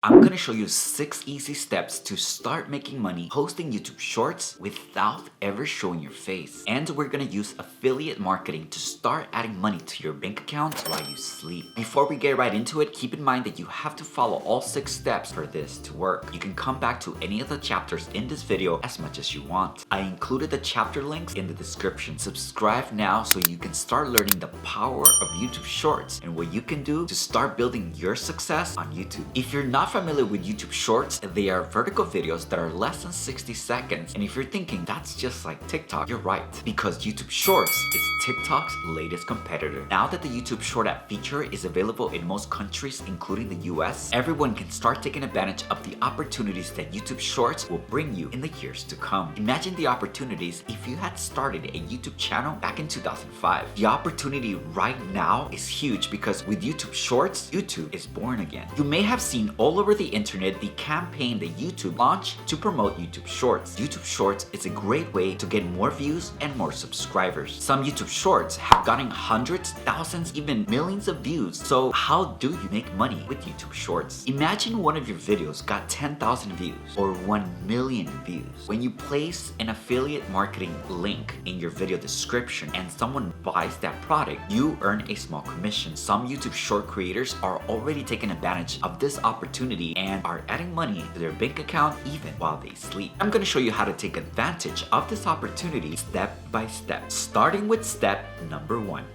I'm gonna show you 6 easy steps to start making money posting YouTube Shorts without ever showing your face. And we're gonna use affiliate marketing to start adding money to your bank account while you sleep. Before we get right into it, keep in mind that you have to follow all 6 steps for this to work. You can come back to any of the chapters in this video as much as you want. I included the chapter links in the description. Subscribe now so you can start learning the power of YouTube Shorts and what you can do to start building your success on YouTube. If you're not familiar with YouTube Shorts, they are vertical videos that are less than 60 seconds. And if you're thinking that's just like TikTok, you're right. Because YouTube Shorts is TikTok's latest competitor. Now that the YouTube Short app feature is available in most countries, including the US, everyone can start taking advantage of the opportunities that YouTube Shorts will bring you in the years to come. Imagine the opportunities if you had started a YouTube channel back in 2005. The opportunity right now is huge because with YouTube Shorts, YouTube is born again. You may have seen all over the internet the campaign that YouTube launched to promote YouTube Shorts. YouTube Shorts is a great way to get more views and more subscribers. Some YouTube Shorts have gotten hundreds, thousands, even millions of views. So how do you make money with YouTube Shorts? Imagine one of your videos got 10,000 views or 1 million views. When you place an affiliate marketing link in your video description and someone buys that product, you earn a small commission. Some YouTube Short creators are already taking advantage of this opportunity and are adding money to their bank account even while they sleep. I'm going to show you how to take advantage of this opportunity step by step, starting with step number 1.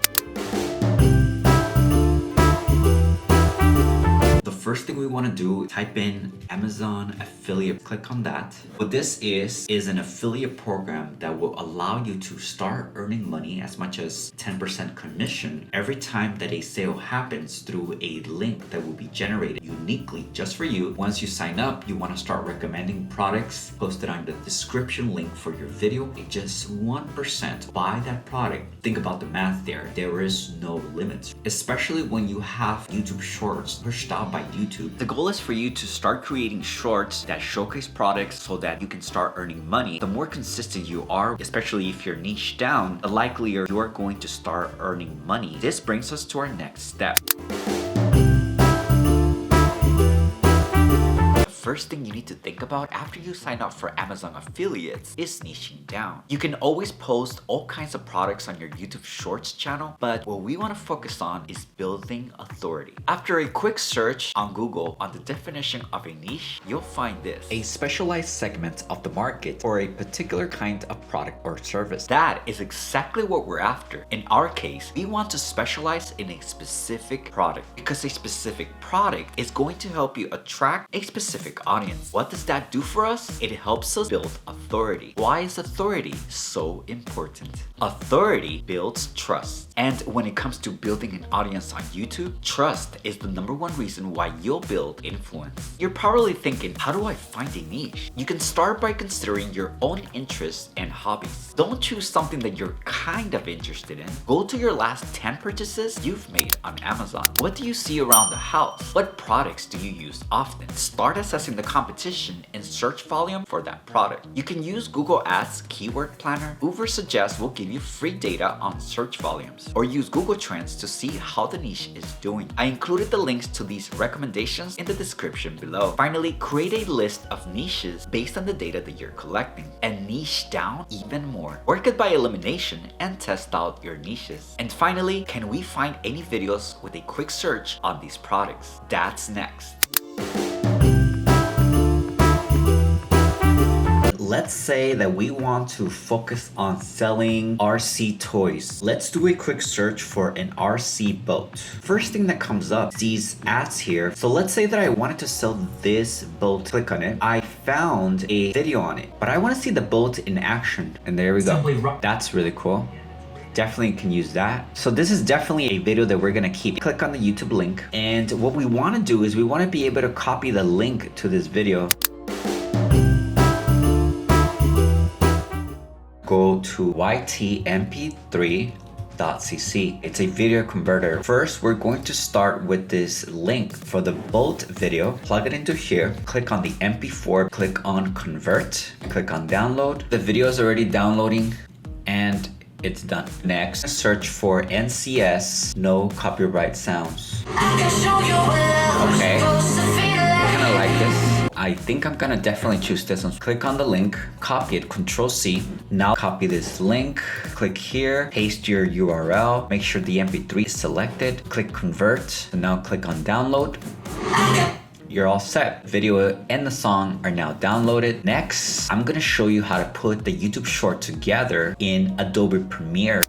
The first thing we want to do, type in Amazon affiliate, click on that. What this is an affiliate program that will allow you to start earning money as much as 10% commission every time that a sale happens through a link that will be generated uniquely just for you. Once you sign up, you want to start recommending products posted on the description link for your video. At just 1% buy that product. Think about the math there. There is no limit, especially when you have YouTube Shorts pushed out by YouTube. The goal is for you to start creating shorts that showcase products so that you can start earning money. The more consistent you are, especially if you're niche down, the likelier you are going to start earning money. This brings us to our next step. First thing you need to think about after you sign up for Amazon affiliates is niching down. You can always post all kinds of products on your YouTube Shorts channel, but what we want to focus on is building authority. After a quick search on Google on the definition of a niche, you'll find this: a specialized segment of the market for a particular kind of product or service. That is exactly what we're after. In our case, we want to specialize in a specific product because a specific product is going to help you attract a specific audience. What does that do for us? It helps us build authority. Why is authority so important? Authority builds trust. And when it comes to building an audience on YouTube, trust is the #1 reason why you'll build influence. You're probably thinking, how do I find a niche? You can start by considering your own interests and hobbies. Don't choose something that you're kind of interested in. Go to your last 10 purchases you've made on Amazon. What do you see around the house? What products do you use often? Start assessing the competition and search volume for that product. You can use Google Ads Keyword Planner. Uber Suggest will give you free data on search volumes, or use Google Trends to see how the niche is doing. I included the links to these recommendations in the description below. Finally, create a list of niches based on the data that you're collecting and niche down even more. Work it by elimination and test out your niches. And finally, can we find any videos with a quick search on these products? That's next. Let's say that we want to focus on selling RC toys. Let's do a quick search for an RC boat. First thing that comes up is these ads here. So let's say that I wanted to sell this boat. Click on it. I found a video on it, but I want to see the boat in action. And there we go. That's really cool. Definitely can use that. So this is definitely a video that we're gonna keep. Click on the YouTube link. And what we wanna do is we wanna be able to copy the link to this video. Go to ytmp3.cc. It's a video converter. First, we're going to start with this link for the boat video. Plug it into here. Click on the MP4. Click on convert. Click on download. The video is already downloading and it's done. Next, search for NCS, no copyright sounds. Okay. I kind of I think I'm gonna definitely choose this one. Click on the link, copy it, Control C. Now copy this link, click here, paste your URL, make sure the MP3 is selected, click convert, and now click on download. You're all set. Video and the song are now downloaded. Next, I'm gonna show you how to put the YouTube short together in Adobe Premiere.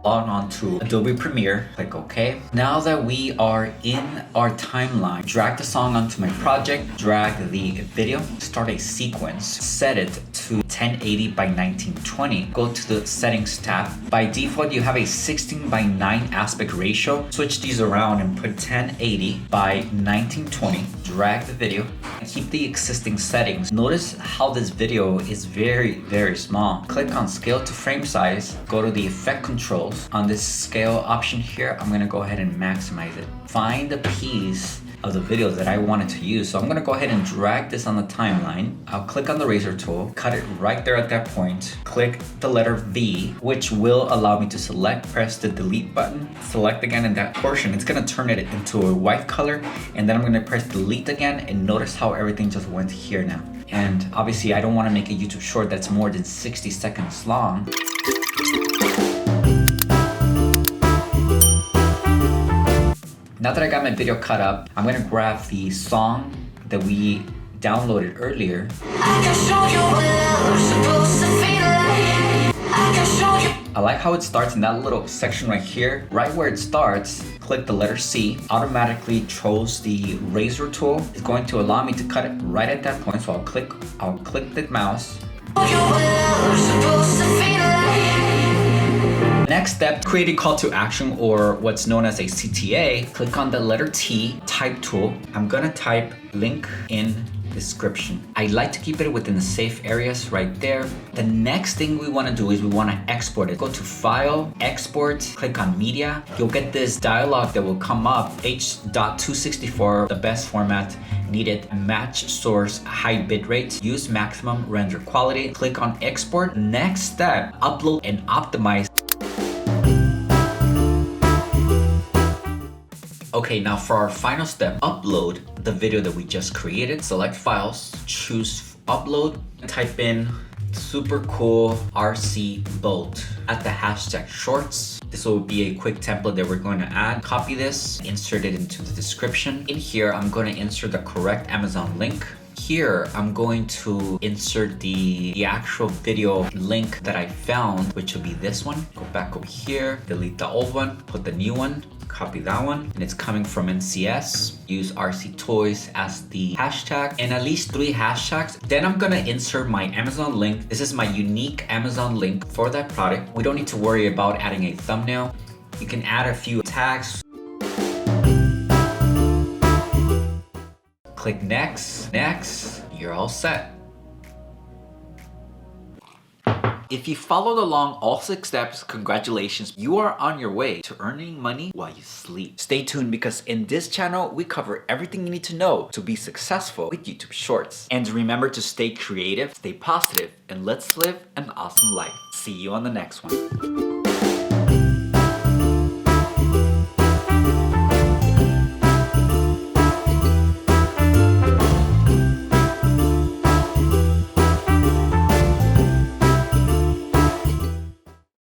Log on to Adobe Premiere, click OK. Now that we are in our timeline, drag the song onto my project, drag the video, start a sequence, set it to 1080 by 1920. Go to the settings tab. By default, you have a 16:9 aspect ratio. Switch these around and put 1080 by 1920. Drag the video and keep the existing settings. Notice how this video is very small. Click on scale to frame size, go to the effect controls. On this scale option here, I'm gonna go ahead and maximize it. Find the piece of the video that I wanted to use. So I'm gonna go ahead and drag this on the timeline. I'll click on the razor tool, cut it right there at that point. Click the letter V, which will allow me to select, press the delete button, select again in that portion. It's gonna turn it into a white color, and then I'm gonna press delete again, and notice how everything just went here now. And obviously I don't wanna make a YouTube short that's more than 60 seconds long. Now that I got my video cut up, I'm gonna grab the song that we downloaded earlier. I like how it starts in that little section right here. Right where it starts, click the letter C. Automatically chose the razor tool. It's going to allow me to cut it right at that point. So I'll click the mouse. Next step, create a call to action, or what's known as a CTA. Click on the letter T, type tool. I'm gonna type link in description. I like to keep it within the safe areas right there. The next thing we wanna do is we wanna export it. Go to File, Export, click on Media. You'll get this dialog that will come up, H.264, the best format needed, match source, high bitrate, use maximum render quality. Click on Export. Next step, upload and optimize. Okay, now for our final step, upload the video that we just created. Select files, choose upload, type in super cool RC bolt at the hashtag shorts. This will be a quick template that we're going to add. Copy this, insert it into the description. In here, I'm going to insert the correct Amazon link. Here, I'm going to insert the actual video link that I found, which will be this one. Go back over here, delete the old one, put the new one, copy that one, and it's coming from NCS. Use RC Toys as the hashtag and at least 3 hashtags. Then I'm gonna insert my Amazon link. This is my unique Amazon link for that product. We don't need to worry about adding a thumbnail. You can add a few tags. Click next, you're all set. If you followed along all 6 steps, congratulations, you are on your way to earning money while you sleep. Stay tuned because in this channel, we cover everything you need to know to be successful with YouTube Shorts. And remember to stay creative, stay positive, and let's live an awesome life. See you on the next one.